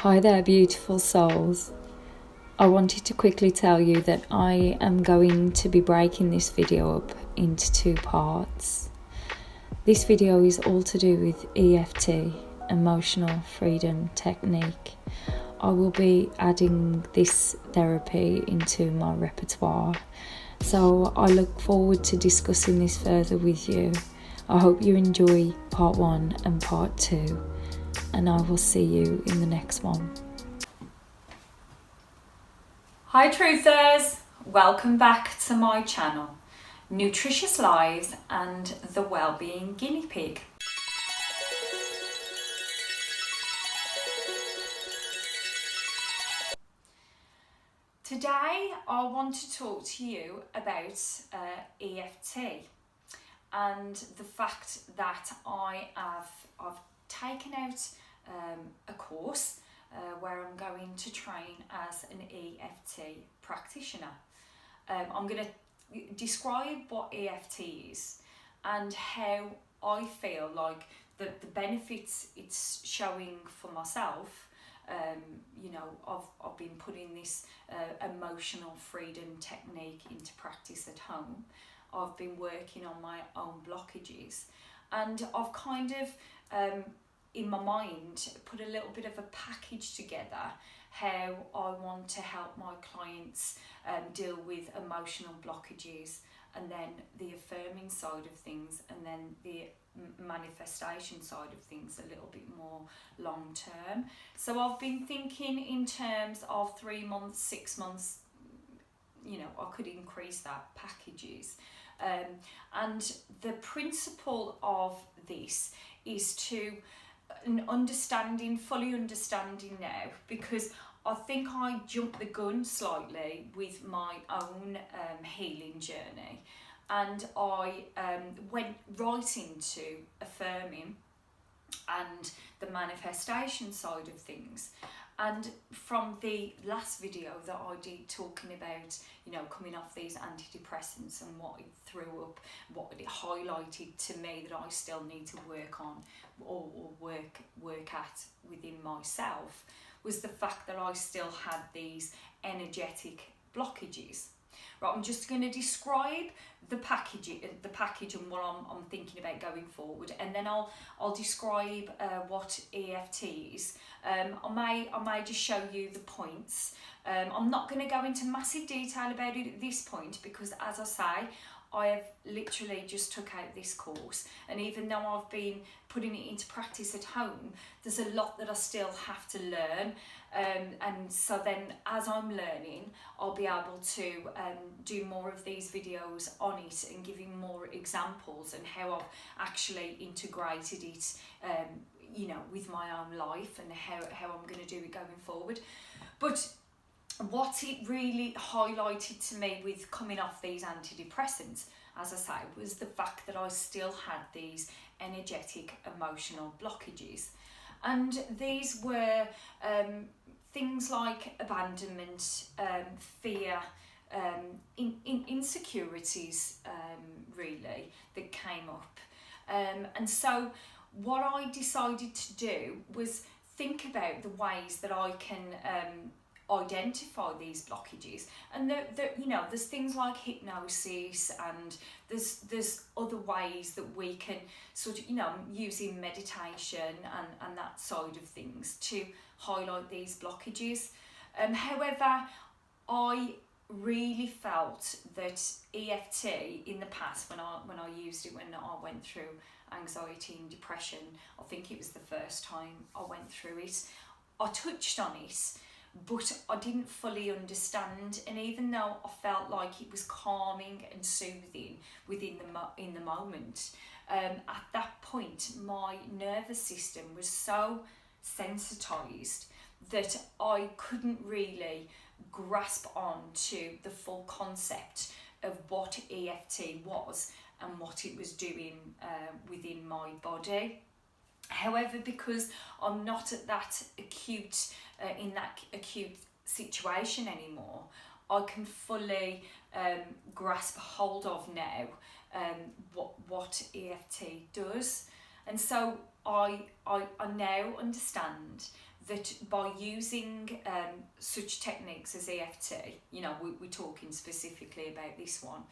Hi there, beautiful souls. I wanted to quickly tell you that I am going to be breaking this video up into two parts. This video is all to do with EFT, Emotional Freedom Technique. I will be adding this therapy into my repertoire, so I look forward to discussing this further with you. I hope you enjoy part 1 and part 2, and I will see you in the next one. Hi Truthers, welcome back to my channel, Nutritious Lives and the Wellbeing Guinea Pig. Today I want to talk to you about EFT and the fact that I've taken out a course where I'm going to train as an EFT practitioner. I'm going to describe what EFT is and how I feel like the benefits it's showing for myself. I've been putting this emotional freedom technique into practice at home. I've been working on my own blockages, and I've kind of in my mind put a little bit of a package together how I want to help my clients deal with emotional blockages, and then the affirming side of things, and then the manifestation side of things a little bit more long term. So I've been thinking in terms of 3 months, 6 months, I could increase that packages. And the principle of this is to fully understanding now, because I think I jumped the gun slightly with my own healing journey, and I went right into affirming and the manifestation side of things. And from the last video that I did talking about, coming off these antidepressants and what it threw up, what it highlighted to me that I still need to work on or work at within myself, was the fact that I still had these energetic blockages. Right, I'm just going to describe the package and what I'm thinking about going forward, and then I'll describe what EFT is. I may just show you the points. I'm not going to go into massive detail about it at this point, because as I say, I have literally just took out this course, and even though I've been putting it into practice at home, there's a lot that I still have to learn, and so then as I'm learning, I'll be able to do more of these videos on it and giving more examples and how I've actually integrated it with my own life, and how I'm going to do it going forward. But what it really highlighted to me with coming off these antidepressants, as I say, was the fact that I still had these energetic emotional blockages. And these were things like abandonment, fear, insecurities, really, that came up. And so what I decided to do was think about the ways that I can identify these blockages, and there's things like hypnosis, and there's other ways that we can sort of using meditation and that side of things to highlight these blockages. However, I really felt that EFT in the past, when I used it, when I went through anxiety and depression, I think it was the first time I went through it, I touched on it, but I didn't fully understand. And even though I felt like it was calming and soothing in the moment, at that point my nervous system was so sensitized that I couldn't really grasp on to the full concept of what EFT was and what it was doing within my body. However, because I'm not at that acute situation anymore, I can fully grasp hold of now what EFT does. And so I now understand that by using such techniques as EFT, you know, we're talking specifically about this one,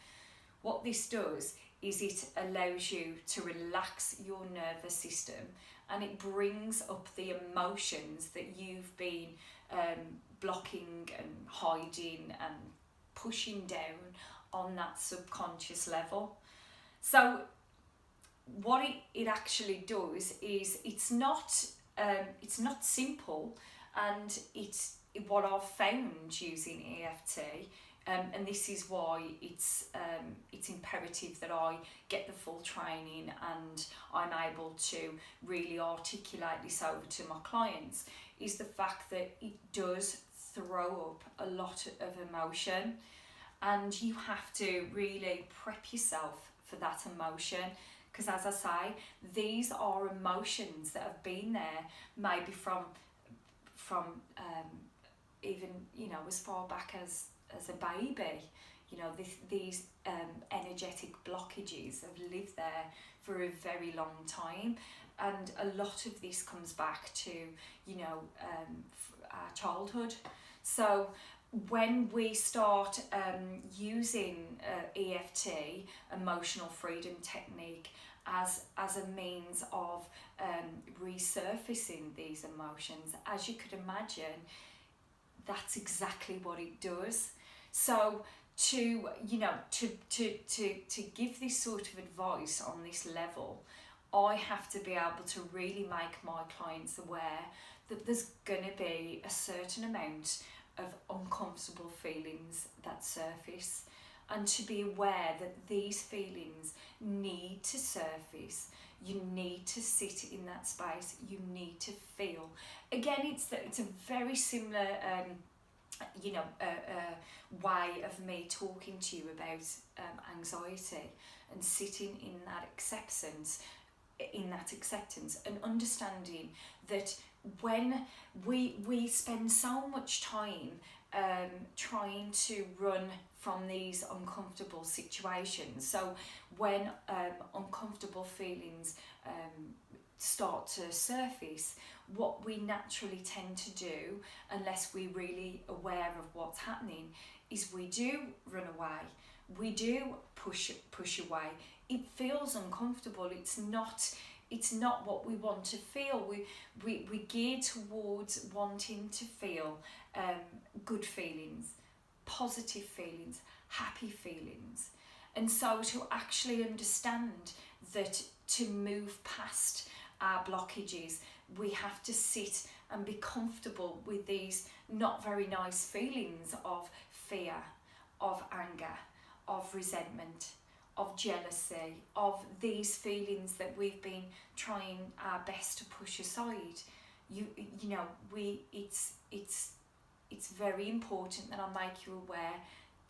what this does is it allows you to relax your nervous system, and it brings up the emotions that you've been blocking and hiding and pushing down on that subconscious level. So what it actually does is it's not simple, and it's what I've found using EFT, and this is why it's imperative that I get the full training and I'm able to really articulate this over to my clients, is the fact that it does throw up a lot of emotion, and you have to really prep yourself for that emotion, because as I say, these are emotions that have been there maybe from even, you know, as far back as a baby. You know, these energetic blockages have lived there for a very long time, and a lot of this comes back to, you know, our childhood. So when we start using EFT, emotional freedom technique, as a means of resurfacing these emotions, as you could imagine, that's exactly what it does. So to give this sort of advice on this level, I have to be able to really make my clients aware that there's going to be a certain amount of uncomfortable feelings that surface, and to be aware that these feelings need to surface. You need to sit in that space. You need to feel. Again, it's a very similar way of me talking to you about anxiety, and sitting in that acceptance, and understanding that when we spend so much time trying to run from these uncomfortable situations, so when uncomfortable feelings start to surface, what we naturally tend to do, unless we're really aware of what's happening, is we do run away, we do push away. It feels uncomfortable. It's not what we want to feel. We gear towards wanting to feel good feelings, positive feelings, happy feelings. And so to actually understand that to move past our blockages, we have to sit and be comfortable with these not very nice feelings of fear, of anger, of resentment, of jealousy, of these feelings that we've been trying our best to push aside. It's very important that I make you aware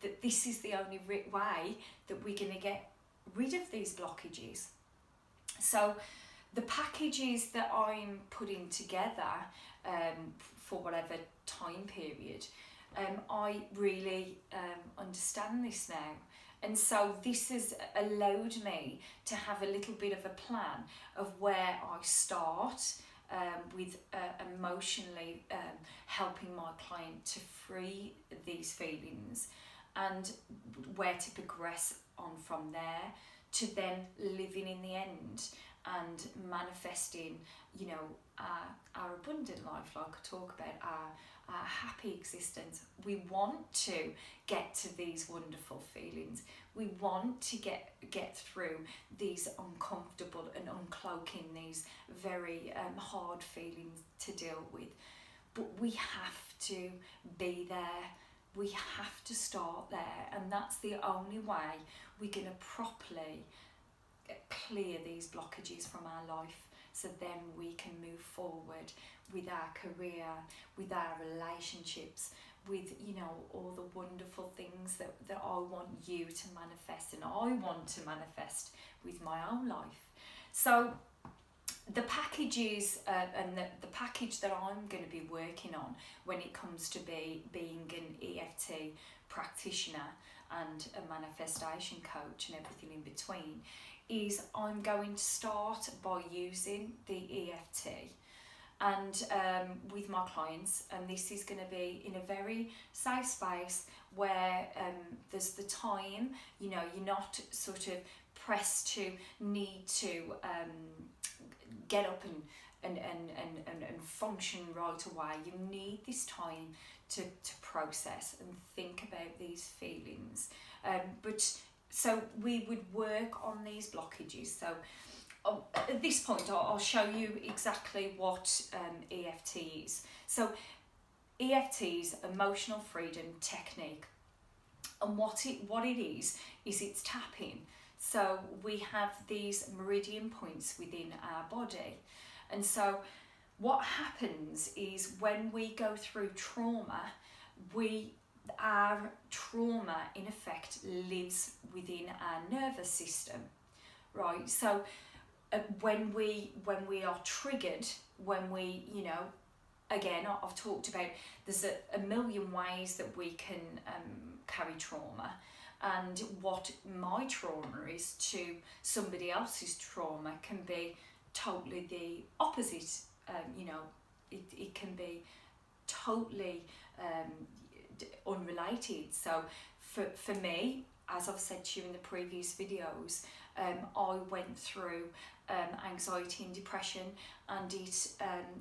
that this is the only way that we're going to get rid of these blockages. So the packages that I'm putting together for whatever time period, I really understand this now. And so this has allowed me to have a little bit of a plan of where I start with emotionally helping my client to free these feelings, and where to progress on from there, to then living in the end and manifesting, you know, our abundant life, like I talk about, our happy existence. We want to get to these wonderful feelings. We want to get through these uncomfortable and uncloaking these very hard feelings to deal with. But we have to be there. We have to start there, and that's the only way we're going to properly clear these blockages from our life, so then we can move forward with our career, with our relationships, with, you know, all the wonderful things that I want you to manifest, and I want to manifest with my own life. So the packages and the package that I'm going to be working on when it comes to being an EFT practitioner and a manifestation coach and everything in between, is I'm going to start by using the EFT, and with my clients, and this is going to be in a very safe space where there's the time, you know, you're not sort of pressed to need to get up and function right away. You need this time to process and think about these feelings. But so we would work on these blockages. So at this point, I'll show you exactly what EFT is. So EFT is emotional freedom technique, and what it is it's tapping. So we have these meridian points within our body, and so what happens is when we go through trauma, our trauma in effect lives within our nervous system, right? So when we are triggered, when we, you know, again, I've talked about there's a million ways that we can carry trauma, and what my trauma is to somebody else's trauma can be totally the opposite. You know, it can be totally unrelated. So for me, as I've said to you in the previous videos, I went through anxiety and depression, and it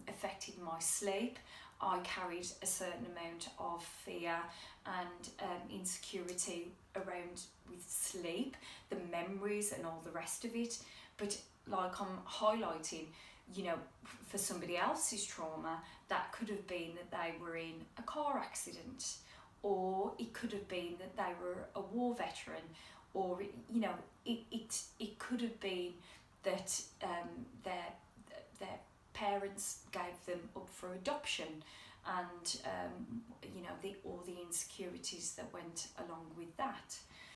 affected my sleep. I carried a certain amount of fear and insecurity around with sleep, the memories and all the rest of it. But like I'm highlighting, you know, for somebody else's trauma, that could have been that they were in a car accident, or it could have been that they were a war veteran, or, you know, it could have been that their parents gave them up for adoption, and you know, all the insecurities that went along with that.